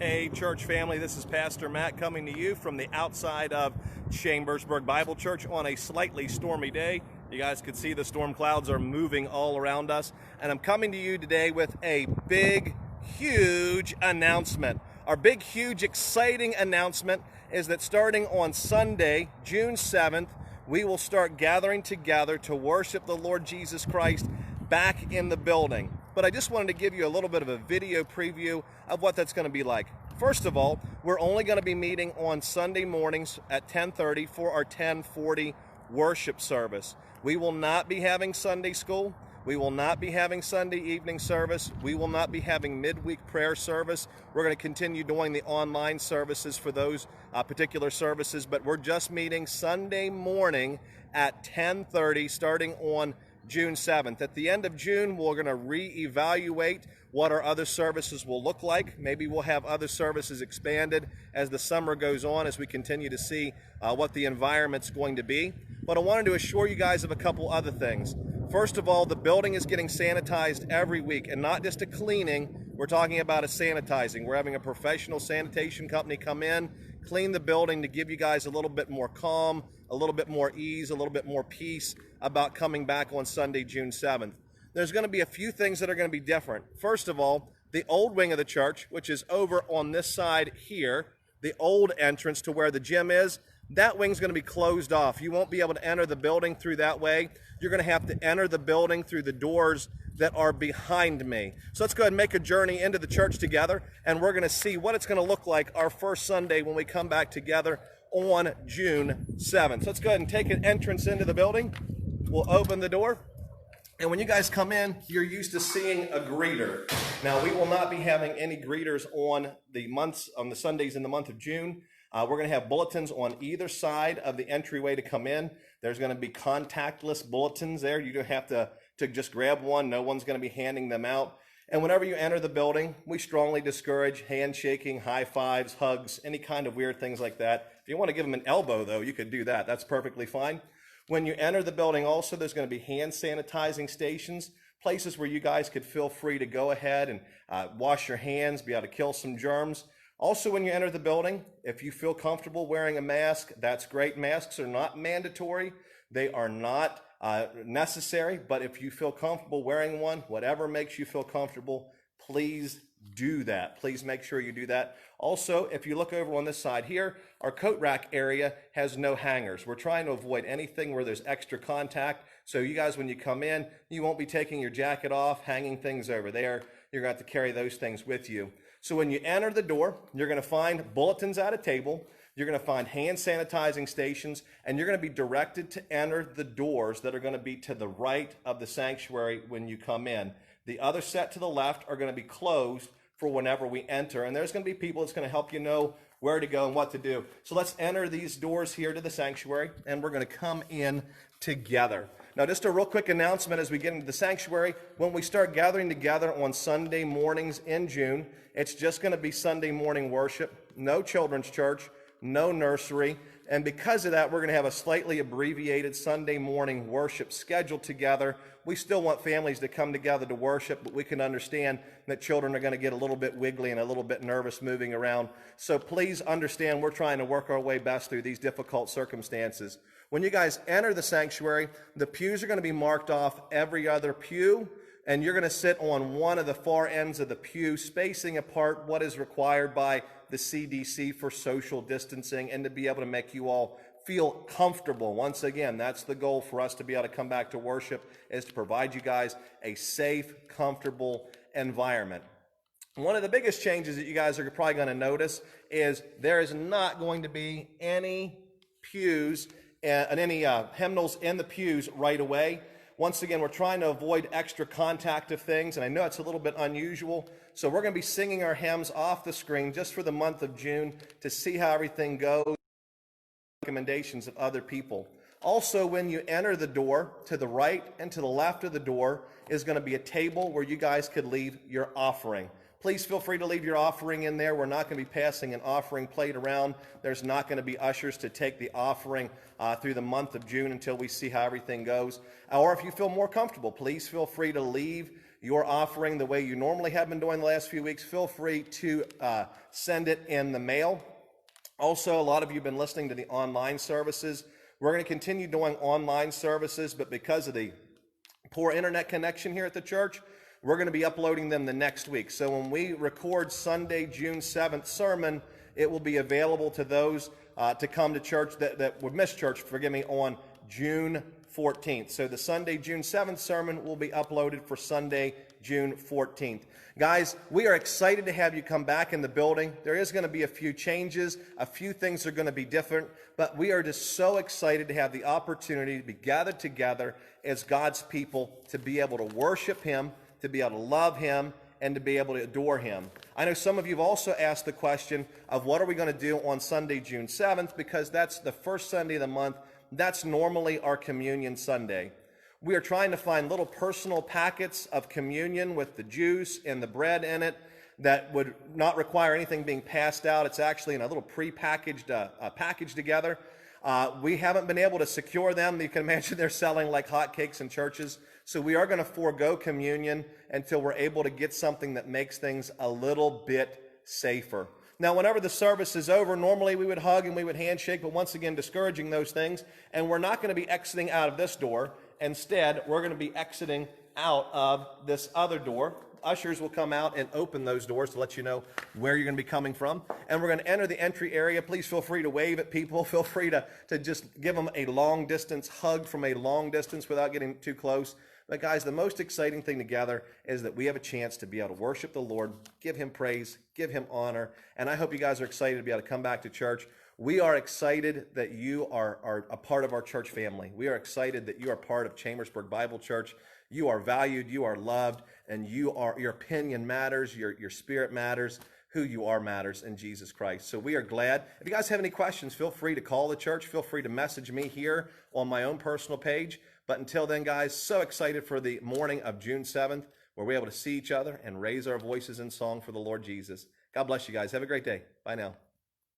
Hey, church family, this is Pastor Matt coming to you from the outside of Chambersburg Bible Church on a slightly stormy day. You guys can see the storm clouds are moving all around us, and I'm coming to you today with a big, huge announcement. Our big, huge, exciting announcement is that starting on Sunday, June 7th, we will start gathering together to worship the Lord Jesus Christ back in the building. But I just wanted to give you a little bit of a video preview of what that's going to be like. First of all, we're only going to be meeting on Sunday mornings at 10:30 for our 10:40 worship service. We will not be having Sunday school. We will not be having Sunday evening service. We will not be having midweek prayer service. We're going to continue doing the online services for those particular services, but we're just meeting Sunday morning at 10:30 starting on June 7th. At the end of June, we're going to reevaluate what our other services will look like. Maybe we'll have other services expanded as the summer goes on, as we continue to see what the environment's going to be. But I wanted to assure you guys of a couple other things. First of all, the building is getting sanitized every week, and not just a cleaning. We're talking about a sanitizing. We're having a professional sanitation company come in, clean the building to give you guys a little bit more calm, a little bit more ease, a little bit more peace about coming back on Sunday, June 7th. There's going to be a few things that are going to be different. First of all, the old wing of the church, which is over on this side here, the old entrance to where the gym is, that wing's going to be closed off. You won't be able to enter the building through that way. You're going to have to enter the building through the doors that are behind me. So let's go ahead and make a journey into the church together, and we're going to see what it's going to look like our first Sunday when we come back together on June 7th. So let's go ahead and take an entrance into the building. We'll open the door, and when you guys come in, you're used to seeing a greeter. Now, we will not be having any greeters on the Sundays in the month of June. We're going to have bulletins on either side of the entryway to come in. There's going to be contactless bulletins there. You don't have to just grab one. No one's going to be handing them out. And whenever you enter the building, we strongly discourage handshaking, high fives, hugs, any kind of weird things like that. If you want to give them an elbow, though, you could do that. That's perfectly fine. When you enter the building also, there's going to be hand sanitizing stations, places where you guys could feel free to go ahead and wash your hands, be able to kill some germs. Also, when you enter the building, if you feel comfortable wearing a mask, that's great. Masks are not mandatory. They are not necessary, but if you feel comfortable wearing one, whatever makes you feel comfortable, please do that. Please make sure you do that. Also, if you look over on this side here, our coat rack area has no hangers. We're trying to avoid anything where there's extra contact. So you guys, when you come in, you won't be taking your jacket off, hanging things over there. You're going to have to carry those things with you. So when you enter the door, you're going to find bulletins at a table. You're going to find hand sanitizing stations, and you're going to be directed to enter the doors that are going to be to the right of the sanctuary when you come in. The other set to the left are going to be closed for whenever we enter, and there's going to be people that's going to help you know where to go and what to do. So let's enter these doors here to the sanctuary, and we're going to come in together. Now, just a real quick announcement as we get into the sanctuary. When we start gathering together on Sunday mornings in June, it's just going to be Sunday morning worship, no children's church, no nursery. And because of that, we're going to have a slightly abbreviated Sunday morning worship scheduled together. We still want families to come together to worship, but we can understand that children are going to get a little bit wiggly and a little bit nervous moving around. So please understand we're trying to work our way best through these difficult circumstances. When you guys enter the sanctuary, the pews are going to be marked off every other pew, and you're going to sit on one of the far ends of the pew, spacing apart what is required by the CDC for social distancing and to be able to make you all feel comfortable. Once again, that's the goal for us to be able to come back to worship, is to provide you guys a safe, comfortable environment. One of the biggest changes that you guys are probably going to notice is there is not going to be any pews and any hymnals in the pews right away. Once again, we're trying to avoid extra contact of things, and I know it's a little bit unusual. So we're going to be singing our hymns off the screen just for the month of June to see how everything goes, recommendations of other people. Also, when you enter the door, to the right and to the left of the door is going to be a table where you guys could leave your offering. Please feel free to leave your offering in there. We're not going to be passing an offering plate around. There's not going to be ushers to take the offering through the month of June until we see how everything goes. Or if you feel more comfortable, please feel free to leave your offering the way you normally have been doing the last few weeks, feel free to send it in the mail. Also, a lot of you have been listening to the online services. We're going to continue doing online services, but because of the poor internet connection here at the church, we're going to be uploading them the next week. So when we record Sunday, June 7th sermon, it will be available to those to come to church that would miss church, on June 14th. So the Sunday, June 7th sermon will be uploaded for Sunday, June 14th. Guys, we are excited to have you come back in the building. There is going to be a few changes. A few things are going to be different, but we are just so excited to have the opportunity to be gathered together as God's people, to be able to worship Him, to be able to love Him, and to be able to adore Him. I know some of you have also asked the question of what are we going to do on Sunday, June 7th, because that's the first Sunday of the month. That's normally our communion Sunday. We are trying to find little personal packets of communion with the juice and the bread in it that would not require anything being passed out. It's actually in a little pre-packaged package together. We haven't been able to secure them. You can imagine they're selling like hotcakes in churches. So we are going to forego communion until we're able to get something that makes things a little bit safer. Now, whenever the service is over, normally we would hug and we would handshake, but once again, discouraging those things. And we're not going to be exiting out of this door. Instead, we're going to be exiting out of this other door. Ushers will come out and open those doors to let you know where you're going to be coming from. And we're going to enter the entry area. Please feel free to wave at people. Feel free to just give them a long distance hug from a long distance without getting too close. But guys, the most exciting thing together is that we have a chance to be able to worship the Lord, give Him praise, give Him honor. And I hope you guys are excited to be able to come back to church. We are excited that you are a part of our church family. We are excited that you are part of Chambersburg Bible Church. You are valued, you are loved, and your opinion matters, your spirit matters, who you are matters in Jesus Christ. So we are glad. If you guys have any questions, feel free to call the church. Feel free to message me here on my own personal page. But until then, guys, so excited for the morning of June 7th, where we're able to see each other and raise our voices in song for the Lord Jesus. God bless you guys. Have a great day. Bye now.